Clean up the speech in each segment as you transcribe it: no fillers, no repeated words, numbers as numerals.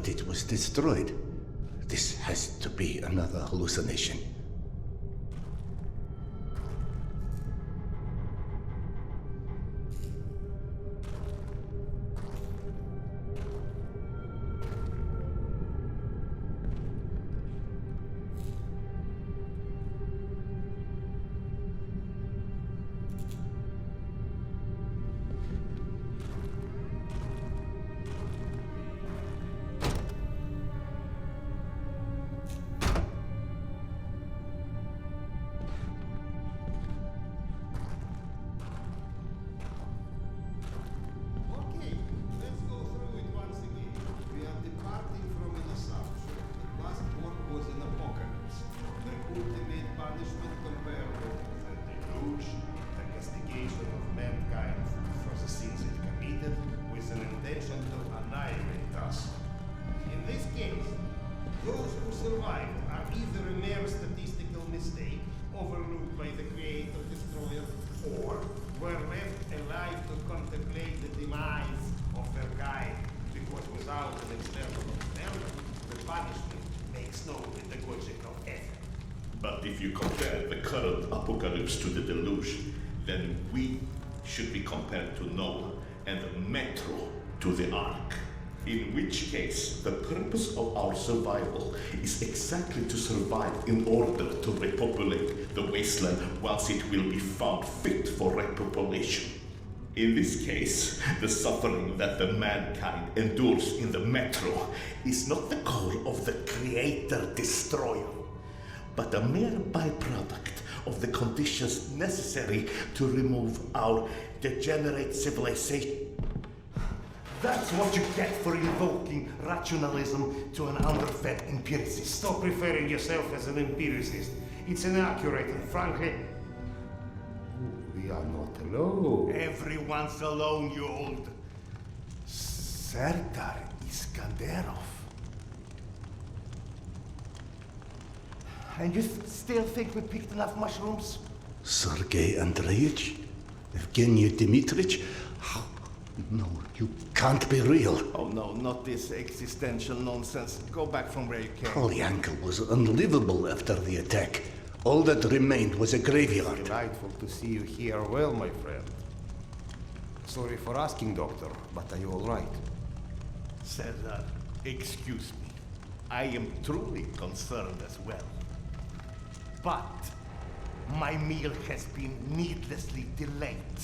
but it was destroyed. This has to be another hallucination. But if you compare the current apocalypse to the deluge, then we should be compared to Noah and Metro to the Ark. In which case, the purpose of our survival is exactly to survive in order to repopulate the wasteland once it will be found fit for repopulation. In this case, the suffering that the mankind endures in the Metro is not the goal of the Creator-Destroyer, but a mere byproduct of the conditions necessary to remove our degenerate civilization. That's what you get for invoking rationalism to an underfed empiricist. Stop referring yourself as an empiricist. It's inaccurate and frankly... We are not alone. Everyone's alone, you old... Serdar Iskanderov. And you still think we picked enough mushrooms? Sergei Andreevich? Evgeny Dmitrich? No, you can't be real. Oh no, not this existential nonsense. Go back from where you came. Polyanka was unlivable after the attack. All that remained was a graveyard. Delightful to see you here well, my friend. Sorry for asking, Doctor, but are you all right? Serdar, excuse me. I am truly concerned as well. But my meal has been needlessly delayed.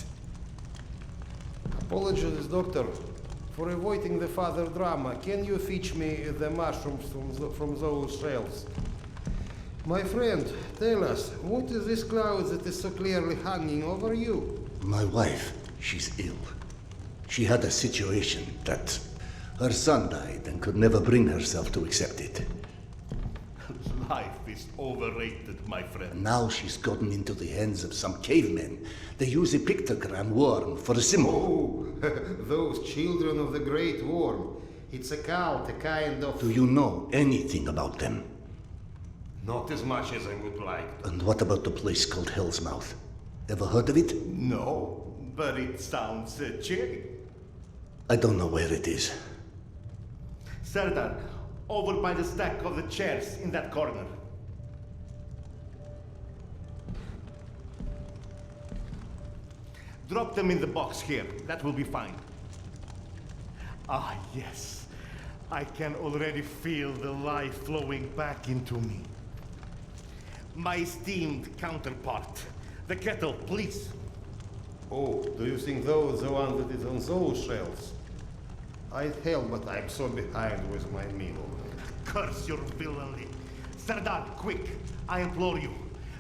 Apologies, Doctor, for avoiding the further drama. Can you fetch me the mushrooms from those shelves? My friend, tell us, what is this cloud that is so clearly hanging over you? My wife, she's ill. She had a situation that her son died and could never bring herself to accept it. Life is overrated, my friend. Now she's gotten into the hands of some cavemen. They use a pictogram worm for a symbol. Oh, those children of the Great Worm. It's a cult, a kind of... Do you know anything about them? Not as much as I would like. And what about the place called Hell's Mouth? Ever heard of it? No, but it sounds cheery. I don't know where it is. Serdar, over by the stack of the chairs in that corner. Drop them in the box here. That will be fine. Ah, yes. I can already feel the life flowing back into me. My esteemed counterpart. The kettle, please. Oh, do you think those the one that is on those shelves? I'd help, but I'm so behind with my meal. Curse your villainy. Serdar, quick, I implore you.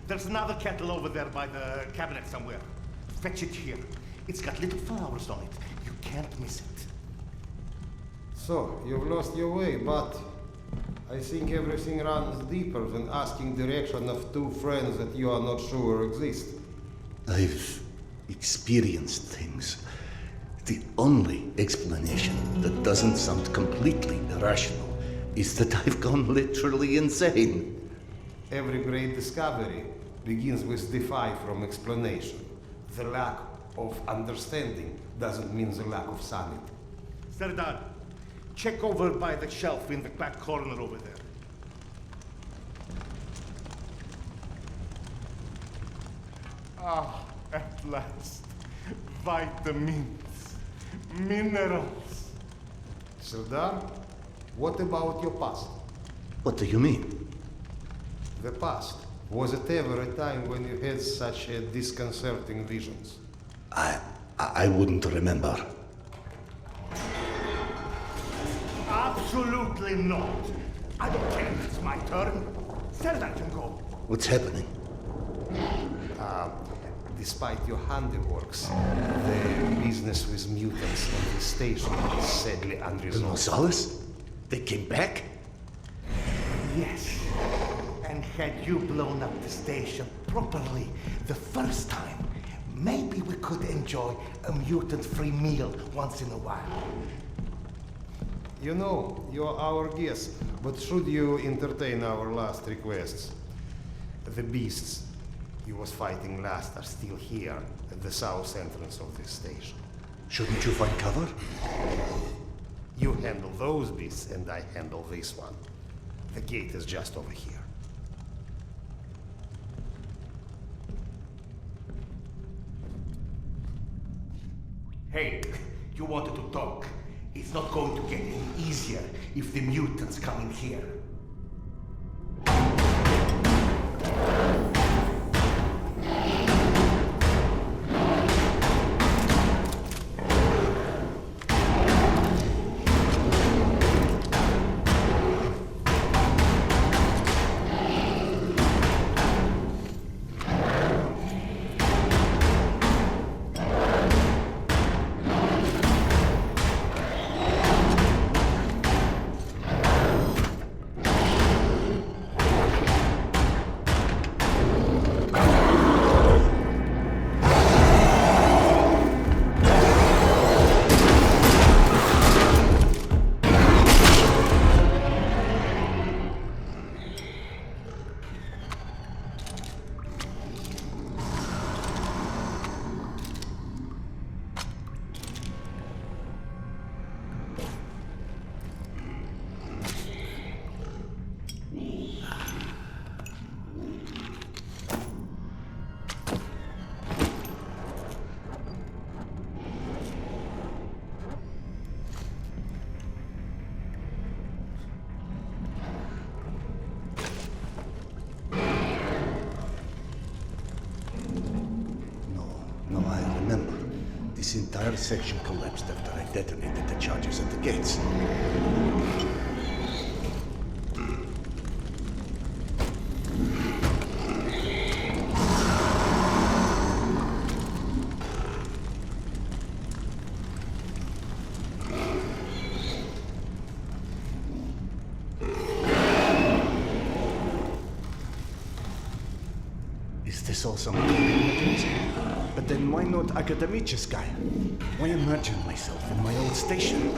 There's another kettle over there by the cabinet somewhere. Fetch it here. It's got little flowers on it. You can't miss it. So, you've lost your way, but I think everything runs deeper than asking direction of two friends that you are not sure exist. I've experienced things. The only explanation that doesn't sound completely irrational is that I've gone literally insane. Every great discovery begins with defy from explanation. The lack of understanding doesn't mean the lack of sanity. Serdar, Check over by the shelf in the back corner over there. Ah, at last. Vitamins, minerals. Serdar, what about your past? What do you mean? The past. Was it ever a time when you had such disconcerting visions? I wouldn't remember. Absolutely not. I don't care if it's my turn. Serdar can go. What's happening? Despite your handiworks, the business with mutants on the station is sadly The unresolved. Nosales? They came back? Yes. And had you blown up the station properly the first time, maybe we could enjoy a mutant-free meal once in a while. You know, you're our guest, but should you entertain our last requests? The beasts you was fighting last are still here at the south entrance of this station. Shouldn't you find cover? You handle those beasts and I handle this one. The gate is just over here. Hey, you wanted to talk. It's not going to get any easier if the mutants come in here. No, I remember. This entire section collapsed after I detonated the charges at the gates. Is this all some mechanism? But then why not academiches guy? Why imagine myself in my old station?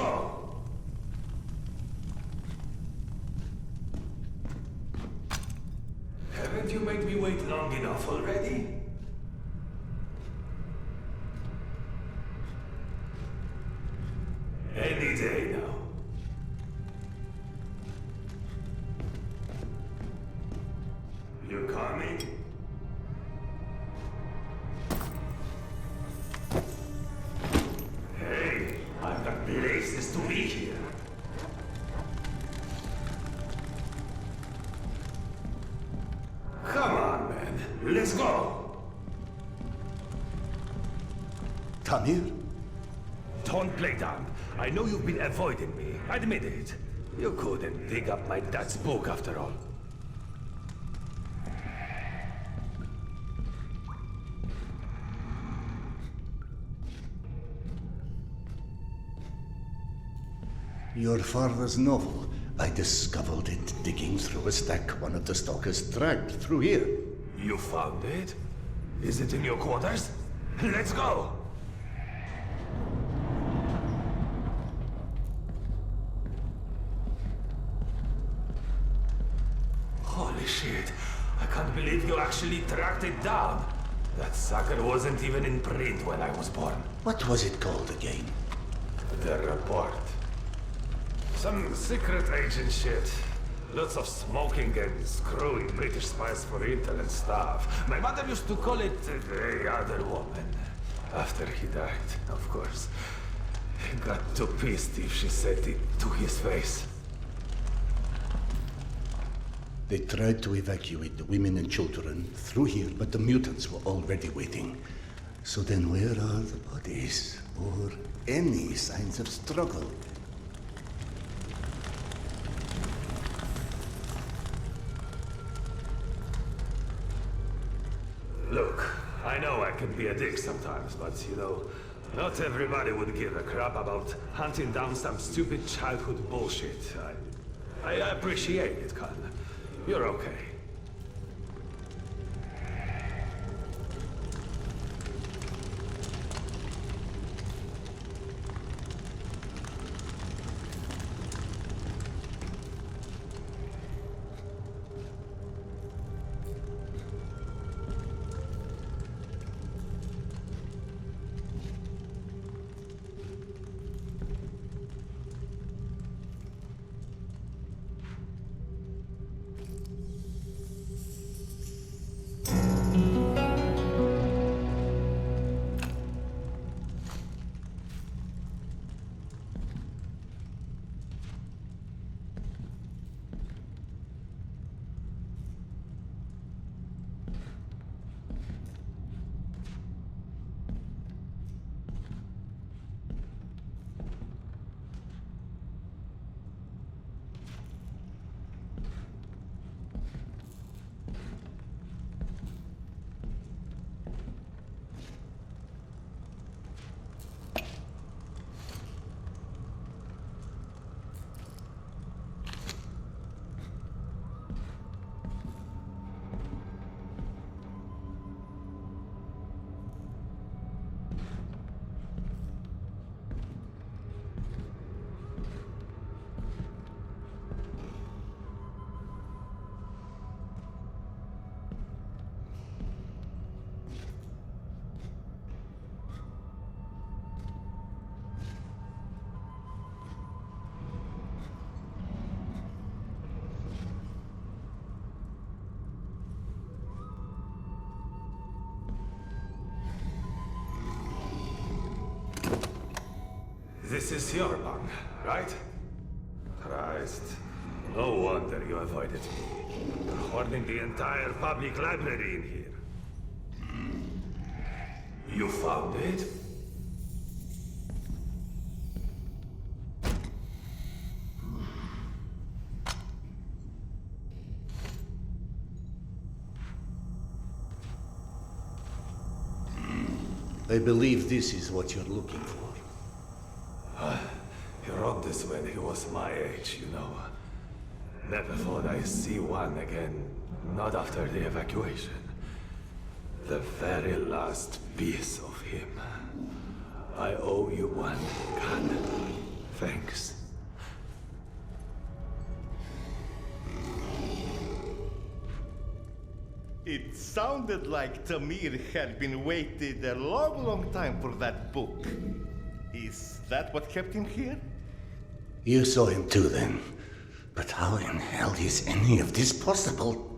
go! Haven't you made me wait long enough already? Any day now. You coming? Hey, I've got places to be here. Come on, man. Let's go. Tamir? Don't play dumb. I know you've been avoiding me. Admit it. You couldn't dig up my dad's book after all. Your father's novel. I discovered it digging through a stack one of the stalkers dragged through here. You found it? Is it in your quarters? Let's go! Holy shit. I can't believe you actually tracked it down. That sucker wasn't even in print when I was born. What was it called again? The report. Some secret agent shit. Lots of smoking and screwing British spies for intel and stuff. My mother used to call it the other woman. After he died, of course. He got too pissed if she said it to his face. They tried to evacuate the women and children through here, but the mutants were already waiting. So then where are the bodies? Or any signs of struggle? Look, I know I can be a dick sometimes, but you know, not everybody would give a crap about hunting down some stupid childhood bullshit. I appreciate it, Khan. You're okay. This is your bunk, right? Christ. No wonder you avoided me. You're hoarding the entire public library in here. You found it? I believe this is what you're looking for. He wrote this when he was my age, you know. Never thought I'd see one again. Not after the evacuation. The very last piece of him. I owe you one, God. Thanks. It sounded like Tamir had been waiting a long, long time for that book. Is that what kept him here? You saw him too then. But how in hell is any of this possible?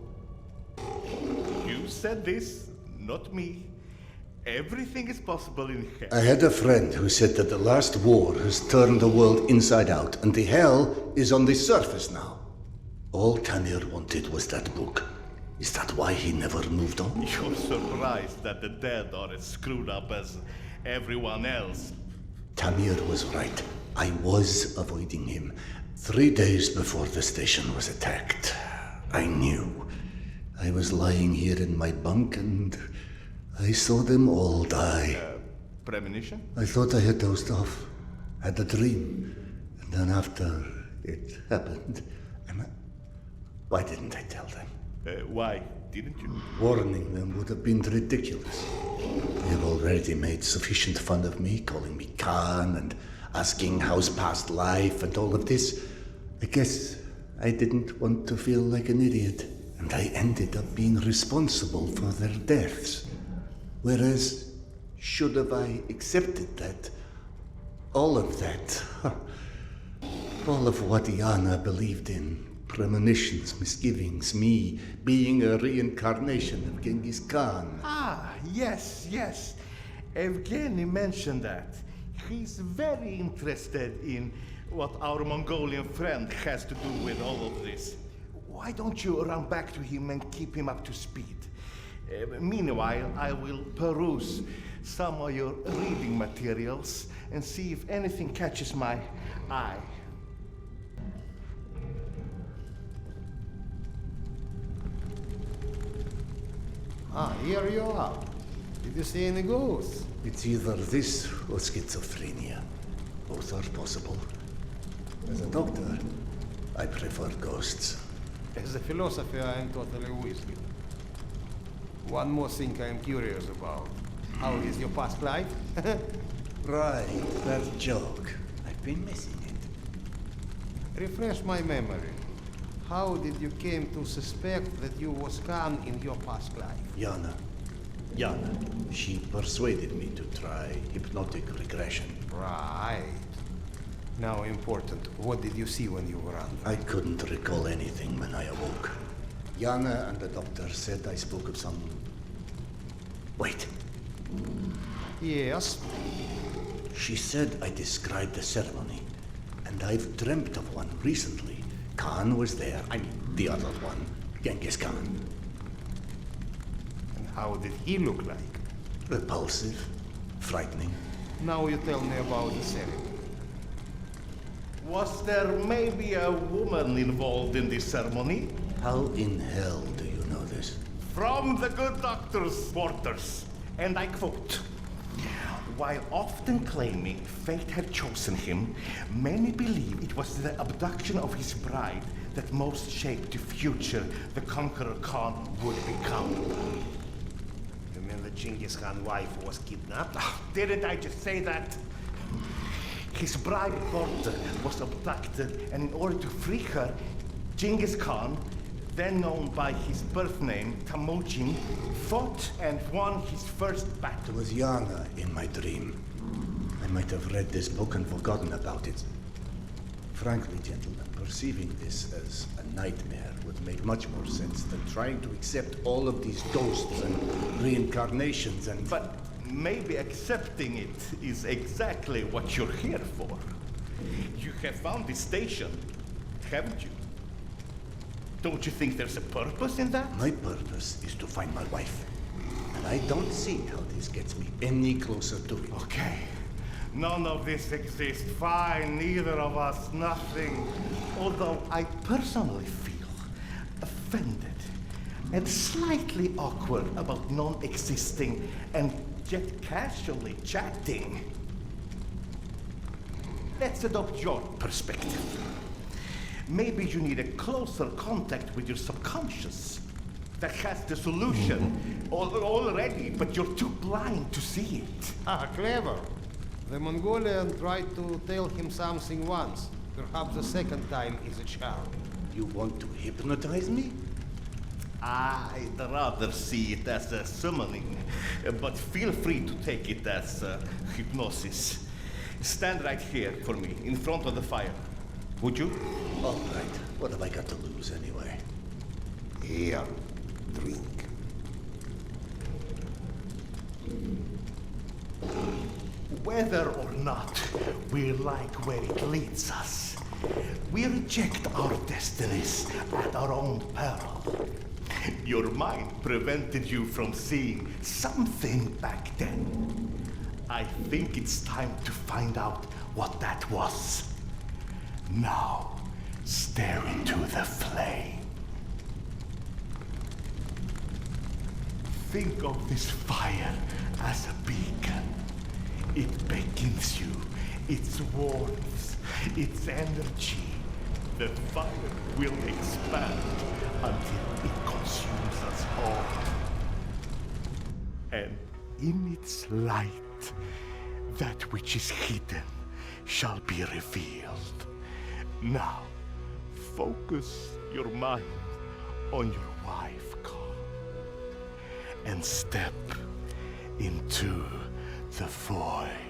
You said this, not me. Everything is possible in hell. I had a friend who said that the last war has turned the world inside out, and the hell is on the surface now. All Tamir wanted was that book. Is that why he never moved on? You're surprised that the dead are as screwed up as everyone else. Tamir was right. I was avoiding him. 3 days before the station was attacked. I knew. I was lying here in my bunk and I saw them all die. Premonition? I thought I had dozed off. Had a dream. And then after it happened, why didn't I tell them? Why didn't you? Warning them would have been ridiculous. They have already made sufficient fun of me, calling me Khan and asking how's past life and all of this. I guess I didn't want to feel like an idiot, and I ended up being responsible for their deaths. Whereas, should have I accepted that? All of that. All of what Yana believed in. Premonitions, misgivings, me being a reincarnation of Genghis Khan. Ah, yes. Evgeny mentioned that. He's very interested in what our Mongolian friend has to do with all of this. Why don't you run back to him and keep him up to speed? Meanwhile, I will peruse some of your reading materials and see if anything catches my eye. Ah, here you are. Did you see any ghosts? It's either this or schizophrenia. Both are possible. As a doctor, I prefer ghosts. As a philosopher, I am totally with you. One more thing I am curious about. How is your past life? Right, that joke. I've been missing it. Refresh my memory. How did you came to suspect that you was Khan in your past life? Yana. She persuaded me to try hypnotic regression. Right. Now important, what did you see when you were under? I couldn't recall anything when I awoke. Yana and the doctor said I spoke of some... Wait. Yes. She said I described the ceremony, and I've dreamt of one recently. Khan was there. I mean, the other one. Genghis Khan. And how did he look like? Repulsive. Frightening. Now you tell me about the ceremony. Was there maybe a woman involved in this ceremony? How in hell do you know this? From the good doctor's quarters. And I quote, "While often claiming fate had chosen him, many believe it was the abduction of his bride that most shaped the future the conqueror Khan would become." You mean the Genghis Khan wife was kidnapped? Didn't I just say that? His bride daughter was abducted, and in order to free her, Genghis Khan, then known by his birth name, Temujin, fought and won his first battle. It was Yana in my dream. I might have read this book and forgotten about it. Frankly, gentlemen, perceiving this as a nightmare would make much more sense than trying to accept all of these ghosts and reincarnations and... But maybe accepting it is exactly what you're here for. You have found this station, haven't you? Don't you think there's a purpose in that? My purpose is to find my wife. And I don't see how this gets me any closer to it. Okay. None of this exists. Fine, neither of us, nothing. Although I personally feel offended and slightly awkward about non-existing and yet casually chatting. Let's adopt your perspective. Maybe you need a closer contact with your subconscious that has the solution already, but you're too blind to see it. Ah, clever. The Mongolian tried to tell him something once. Perhaps the second time is a charm. You want to hypnotize me? I'd rather see it as a summoning, but feel free to take it as hypnosis. Stand right here for me, in front of the fire. Would you? All right. What have I got to lose anyway? Here, drink. Whether or not we like where it leads us, we reject our destinies at our own peril. Your mind prevented you from seeing. Something back then. I think it's time to find out what that was. Now, stare into the flame. Think of this fire as a beacon. It beckons you, its warmth, its energy. The fire will expand until it consumes us all. And in its light, that which is hidden shall be revealed. Now, focus your mind on your wife, Carl, and step into the void.